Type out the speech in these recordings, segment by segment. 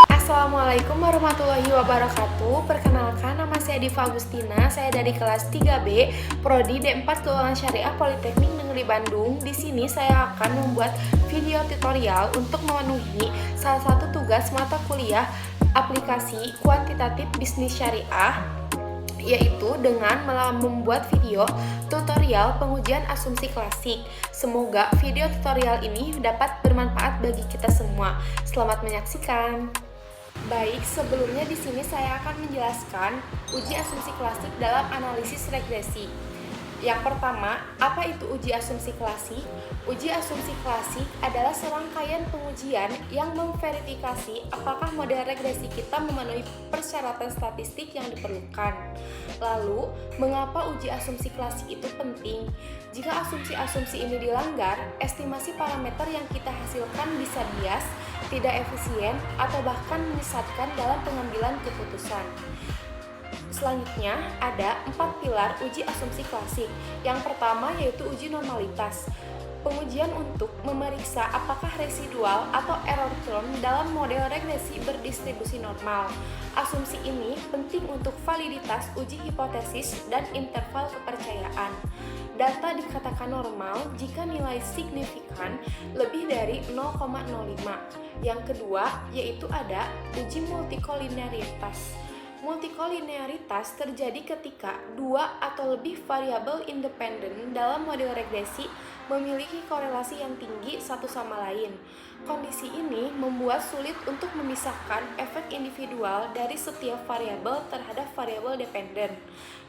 Assalamualaikum warahmatullahi wabarakatuh. Perkenalkan, nama saya Diva Agustina. Saya dari kelas 3B, Prodi D4 Keuangan Syariah Politeknik Negeri Bandung. Di sini saya akan membuat video tutorial untuk memenuhi salah satu tugas mata kuliah aplikasi kuantitatif bisnis syariah, yaitu dengan membuat video tutorial pengujian asumsi klasik. Semoga video tutorial ini dapat bermanfaat bagi kita semua. Selamat menyaksikan. Baik, sebelumnya di sini saya akan menjelaskan uji asumsi klasik dalam analisis regresi. Yang pertama, apa itu uji asumsi klasik? Uji asumsi klasik adalah serangkaian pengujian yang memverifikasi apakah model regresi kita memenuhi persyaratan statistik yang diperlukan. Lalu, mengapa uji asumsi klasik itu penting? Jika asumsi-asumsi ini dilanggar, estimasi parameter yang kita hasilkan bisa bias, tidak efisien, atau bahkan menyesatkan dalam pengambilan keputusan. Selanjutnya, ada 4 pilar uji asumsi klasik. Yang pertama yaitu uji normalitas. Pengujian untuk memeriksa apakah residual atau error term dalam model regresi berdistribusi normal. Asumsi ini penting untuk validitas uji hipotesis dan interval kepercayaan. Data dikatakan normal jika nilai signifikan lebih dari 0,05. Yang kedua yaitu ada uji multikolinearitas. Multikolinearitas terjadi ketika dua atau lebih variabel independen dalam model regresi memiliki korelasi yang tinggi satu sama lain. Kondisi ini membuat sulit untuk memisahkan efek individual dari setiap variabel terhadap variabel dependen.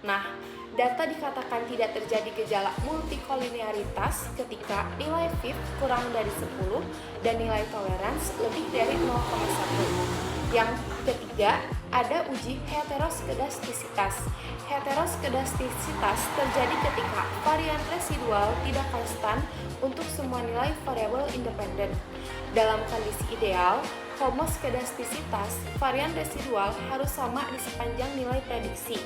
Nah, data dikatakan tidak terjadi gejala multikolinearitas ketika nilai FIF kurang dari 10 dan nilai tolerans lebih dari 0,1. Yang ketiga, ada uji heteroskedastisitas. Heteroskedastisitas terjadi ketika varian residual tidak konstan untuk semua nilai variabel independen. Dalam kondisi ideal, homoskedastisitas, varian residual harus sama di sepanjang nilai prediksi.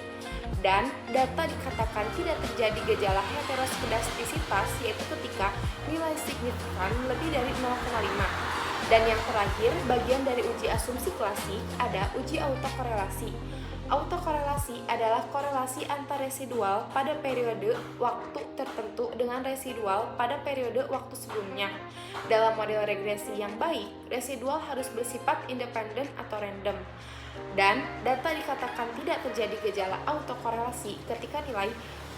Dan data dikatakan tidak terjadi gejala heteroskedastisitas yaitu ketika nilai signifikan lebih dari 0,5. Dan yang terakhir, bagian dari uji asumsi klasik ada uji autokorelasi. Autokorelasi adalah korelasi antar residual pada periode waktu tertentu dengan residual pada periode waktu sebelumnya. Dalam model regresi yang baik, residual harus bersifat independen atau random. Dan data dikatakan tidak terjadi gejala autokorelasi ketika nilai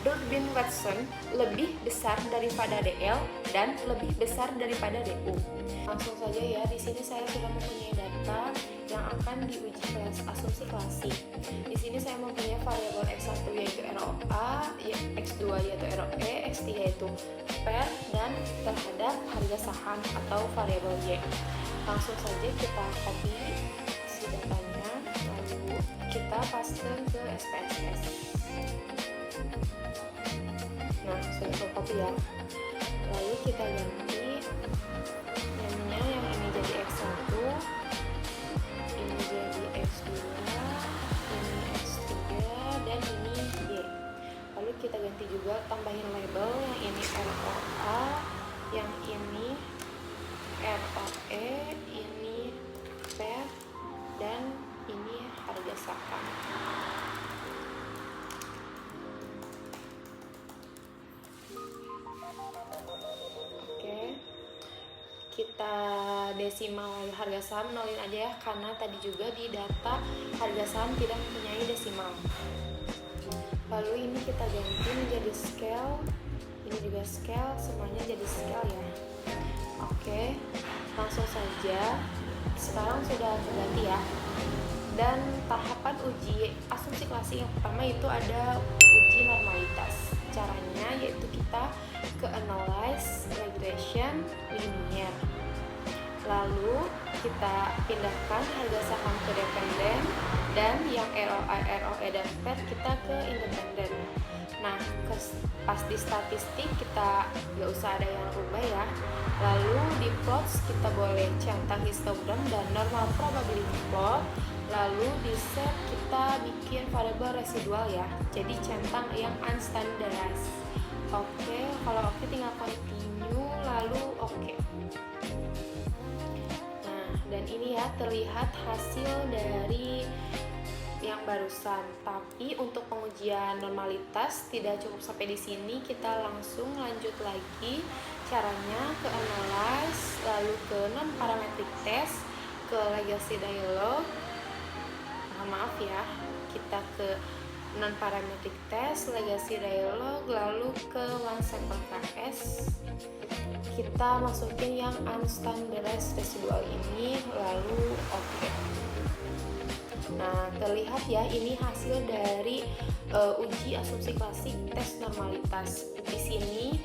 Durbin-Watson lebih besar daripada DL dan lebih besar daripada DU. Langsung saja ya, di sini saya sudah mempunyai data yang akan diuji kelas asumsi klasik. Di sini saya mempunyai variabel X1 yaitu ROA, X2 yaitu ROE, X3 yaitu PER, dan terhadap harga saham atau variabel Y. Langsung saja kita copy si datanya, lalu kita paste ke SPSS. Nah, sudah tercopy ya. Lalu kita ganti namanya, yang ini jadi X1, ini jadi X2, ini X3, dan ini Y. Lalu kita ganti juga, tambahin label, yang ini ROA, yang ini ROE, ini PER, dan ini harga saham. Kita desimal harga saham nolin aja ya, karena tadi juga di data harga saham tidak mempunyai desimal. Lalu ini kita ganti menjadi scale, ini juga scale, semuanya jadi scale ya. Oke, langsung saja, sekarang sudah terganti ya. Dan tahapan uji asumsi klasik yang pertama itu ada uji normalitas. Caranya yaitu kita ke analyze, regression, linear. Lalu kita pindahkan harga saham ke dependen, dan yang ROI, ROE, dan PER kita ke independen. Nah, pas di statistik kita nggak usah ada yang rubah ya. Lalu di plots kita boleh centang histogram dan normal probability plot. Lalu di set kita bikin variabel residual ya, jadi centang yang unstandardized. Oke, kalau oke tinggal continue, lalu oke. ini ya terlihat hasil dari yang barusan. Tapi untuk pengujian normalitas tidak cukup sampai di sini, kita langsung lanjut lagi. Caranya ke analyze, lalu ke non parametric test, ke legacy dialog. Maaf ya, kita ke non parametric test, legacy dialog, lalu ke one sample KS. Kita masukin yang unstandardized residual ini, lalu oke. Nah, terlihat ya ini hasil dari uji asumsi klasik tes normalitas. Di sini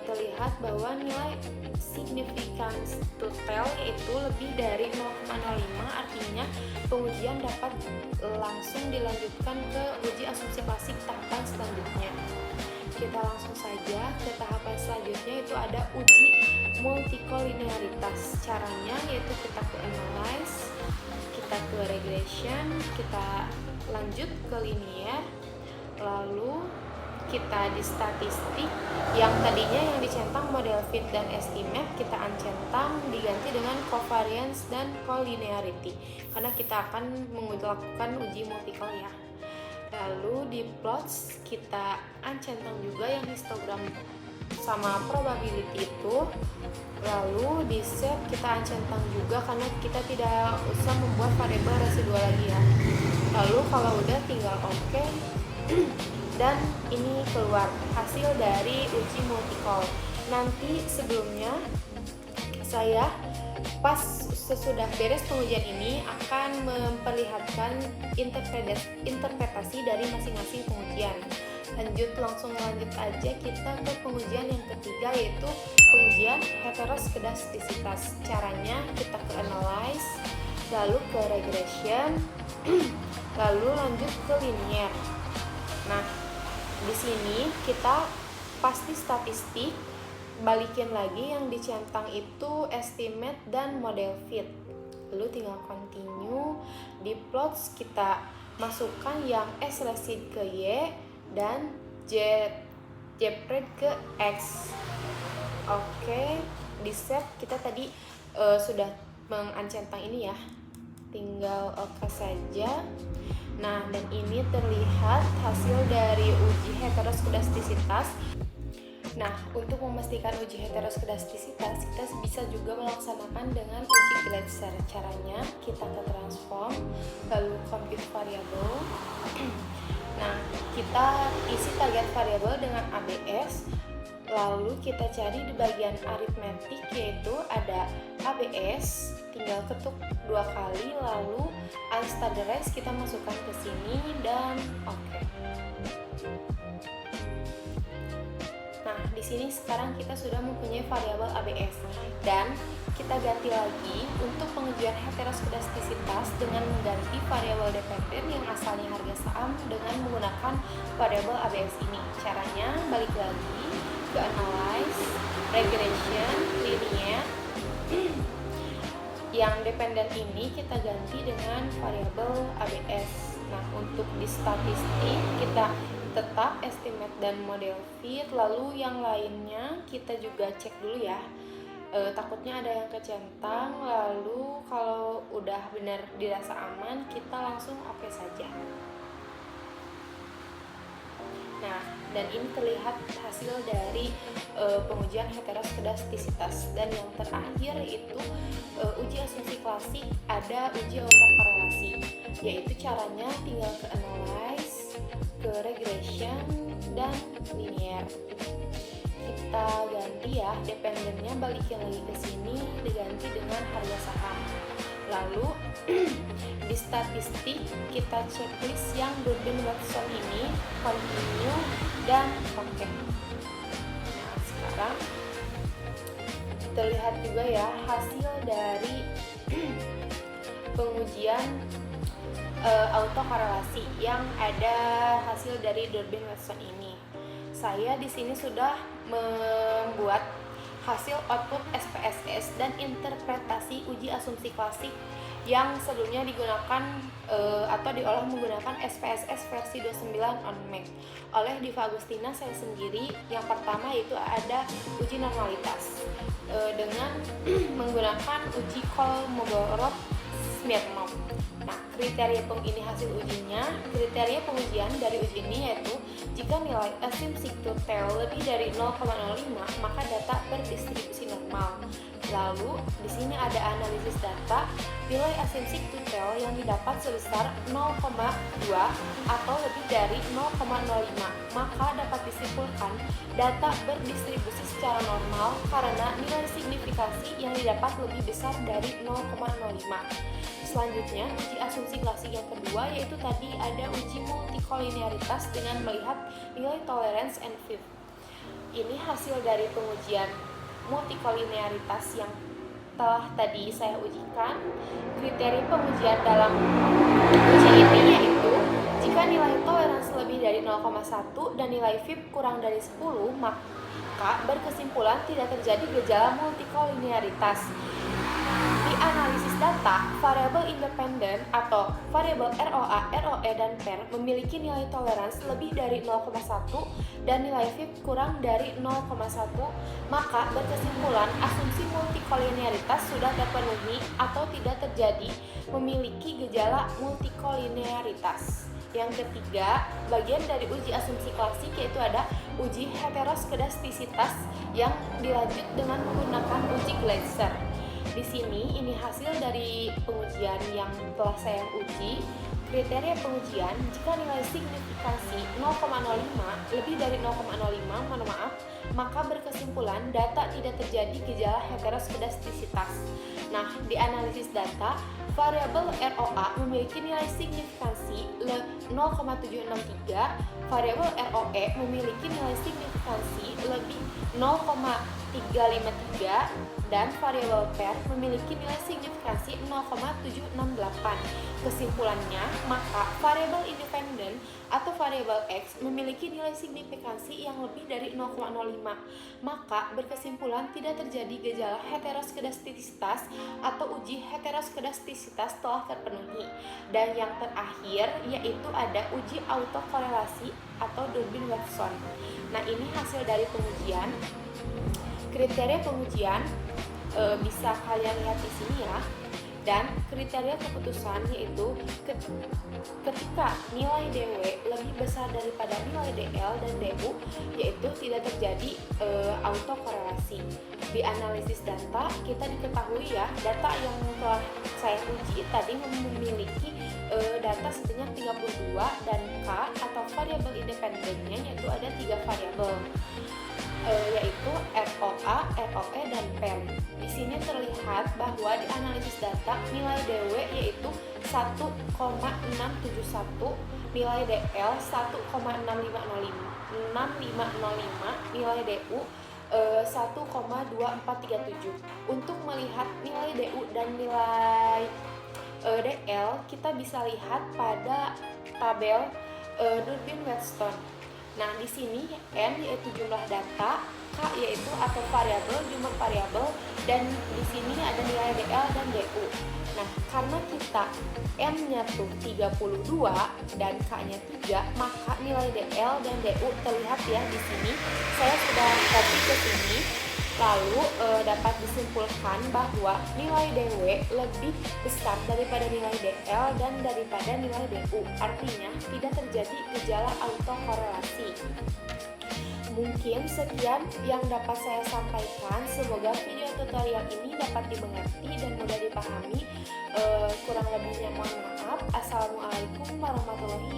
terlihat bahwa nilai significance to tell yaitu lebih dari 0,05, artinya pengujian dapat langsung dilanjutkan ke uji asumsi klasik tahapan selanjutnya. Kita langsung saja ke tahapan selanjutnya, itu ada uji multikolinearitas. Caranya yaitu kita ke analyze, kita ke regression, kita lanjut ke linear, lalu kita di statistik. Yang tadinya yang dicentang model fit dan estimate, kita uncentang diganti dengan covariance dan collinearity karena kita akan melakukan uji multikol ya. Lalu di plots kita uncentang juga yang histogram sama probability itu. Lalu di set kita uncentang juga karena kita tidak usah membuat variabel residual lagi ya. Lalu kalau udah tinggal oke. Dan ini keluar hasil dari uji multikol. Nanti sebelumnya saya pas sesudah beres pengujian ini akan memperlihatkan interpretasi dari masing-masing pengujian. Langsung lanjut aja kita ke pengujian yang ketiga, yaitu pengujian heteroskedastisitas. Caranya kita ke analyze, lalu ke regression, lalu lanjut ke linear. Nah, di sini kita pasti statistik, balikin lagi yang dicentang itu estimate dan model fit. Lalu tinggal continue. Di plots kita masukkan yang S resid ke Y dan Jpred ke X. Oke, di set kita tadi sudah menguncentang ini ya, tinggal oke saja. Nah, dan ini terlihat hasil dari uji heteroskedastisitas. Nah, untuk memastikan uji heteroskedastisitas, kita bisa juga melaksanakan dengan uji Gleitzer. Caranya kita ke transform, lalu compute variable. Nah, kita isi target variable dengan ABS, lalu kita cari di bagian aritmetik, yaitu ada ABS, tinggal ketuk 2 kali, lalu unstandardized kita masukkan ke sini dan oke. Nah, di sini sekarang kita sudah mempunyai variabel ABS dan kita ganti lagi untuk pengujian heteroskedastisitas dengan mengganti variabel dependent yang asalnya harga saham dengan menggunakan variabel ABS ini. Caranya balik lagi ke analyze, regression, linear. Yang dependent ini kita ganti dengan variabel ABS. Nah, untuk di statistik kita tetap estimate dan model fit, lalu yang lainnya kita juga cek dulu ya. Takutnya ada yang kecentang, lalu kalau udah benar dirasa aman kita langsung oke saja. Nah, dan ini terlihat hasil dari pengujian heteroskedastisitas. Dan yang terakhir itu uji asumsi klasik, ada uji autokorelasi, yaitu caranya tinggal ke analyze, ke regression, dan linear. Kita ganti ya, dependennya balikin lagi ke sini, diganti dengan harga saham. Lalu di statistik kita checklist yang Durbin-Watson ini, continue dan oke. Nah, sekarang terlihat juga ya hasil dari pengujian autokorelasi yang ada hasil dari Durbin-Watson ini. Saya di sini sudah membuat hasil output SPSS dan interpretasi uji asumsi klasik yang sebelumnya digunakan atau diolah menggunakan SPSS versi 29 on Mac oleh Diva Agustina saya sendiri. Yang pertama yaitu ada uji normalitas dengan menggunakan menggunakan uji Kolmogorov-Smirnov. Nah, kriteria ini hasil ujinya. Kriteria pengujian dari uji ini yaitu jika nilai asymptotel lebih dari 0,05 maka data berdistribusi normal. Lalu di sini ada analisis data. Nilai asymptotel yang didapat sebesar 0,2 atau lebih dari 0,05 maka dapat disimpulkan data berdistribusi secara normal karena nilai signifikasi yang didapat lebih besar dari 0,05. Selanjutnya, uji asumsi klasik yang kedua yaitu tadi ada uji multikolinearitas dengan melihat nilai tolerance and fit. Ini hasil dari pengujian multikolinearitas yang telah tadi saya ujikan. Kriteria pengujian dalam uji ini yaitu jika nilai tolerance lebih dari 0,1 dan nilai VIP kurang dari 10 maka berkesimpulan tidak terjadi gejala multikolinearitas. Di analisis data, variabel independen atau variabel ROA, ROE, dan PER memiliki nilai tolerance lebih dari 0,1 dan nilai VIP kurang dari 0,1, maka berkesimpulan asumsi multikolinearitas sudah terpenuhi atau tidak terjadi memiliki gejala multikolinearitas. Yang ketiga, bagian dari uji asumsi klasik yaitu ada uji heteroskedastisitas yang dilanjut dengan menggunakan uji Gleiser. Di sini ini hasil dari pengujian yang telah saya uji. Kriteria pengujian jika nilai signifikasi 0,05 lebih dari 0,05 maka berkesimpulan data tidak terjadi gejala heteroskedastisitas. Nah, di analisis data, variabel ROA memiliki nilai signifikansi 0,763, variabel ROE memiliki nilai signifikansi lebih 0,353 dan variabel PER memiliki nilai signifikansi 0,768. Kesimpulannya, maka variabel independen atau variabel X memiliki nilai signifikansi yang lebih dari 0,05, maka berkesimpulan tidak terjadi gejala heteroskedastisitas atau uji heteroskedastisitas telah terpenuhi. Dan yang terakhir yaitu ada uji autokorelasi atau Durbin-Watson. Nah, ini hasil dari pengujian. Kriteria pengujian bisa kalian lihat di sini ya. Dan kriteria keputusan yaitu ketika nilai DW lebih besar daripada nilai DL dan DU, yaitu tidak terjadi autokorelasi. Di analisis data kita diketahui ya, data yang telah saya uji tadi memiliki data sebanyak 32 dan K atau variabel independennya yaitu ada 3 variabel. Yaitu ROA, ROE, dan PER. Di sini terlihat bahwa di analisis data nilai DW yaitu 1,671, nilai DL 1,6505, nilai DU 1,2437. Untuk melihat nilai DU dan nilai DL kita bisa lihat pada tabel Durbin-Watson. Nah, di sini N yaitu jumlah data, K yaitu atau variabel, jumlah variabel, dan di sini ada nilai DL dan DU. Nah, karena kita N-nya tuh 32 dan K-nya 3, maka nilai DL dan DU terlihat ya di sini. Saya sudah copy ke sini. Lalu dapat disimpulkan bahwa nilai DW lebih besar daripada nilai DL dan daripada nilai DU. Artinya tidak terjadi gejala autokorelasi. Mungkin sekian yang dapat saya sampaikan. Semoga video tutorial ini dapat dimengerti dan mudah dipahami. Kurang lebihnya mohon maaf. Assalamualaikum warahmatullahi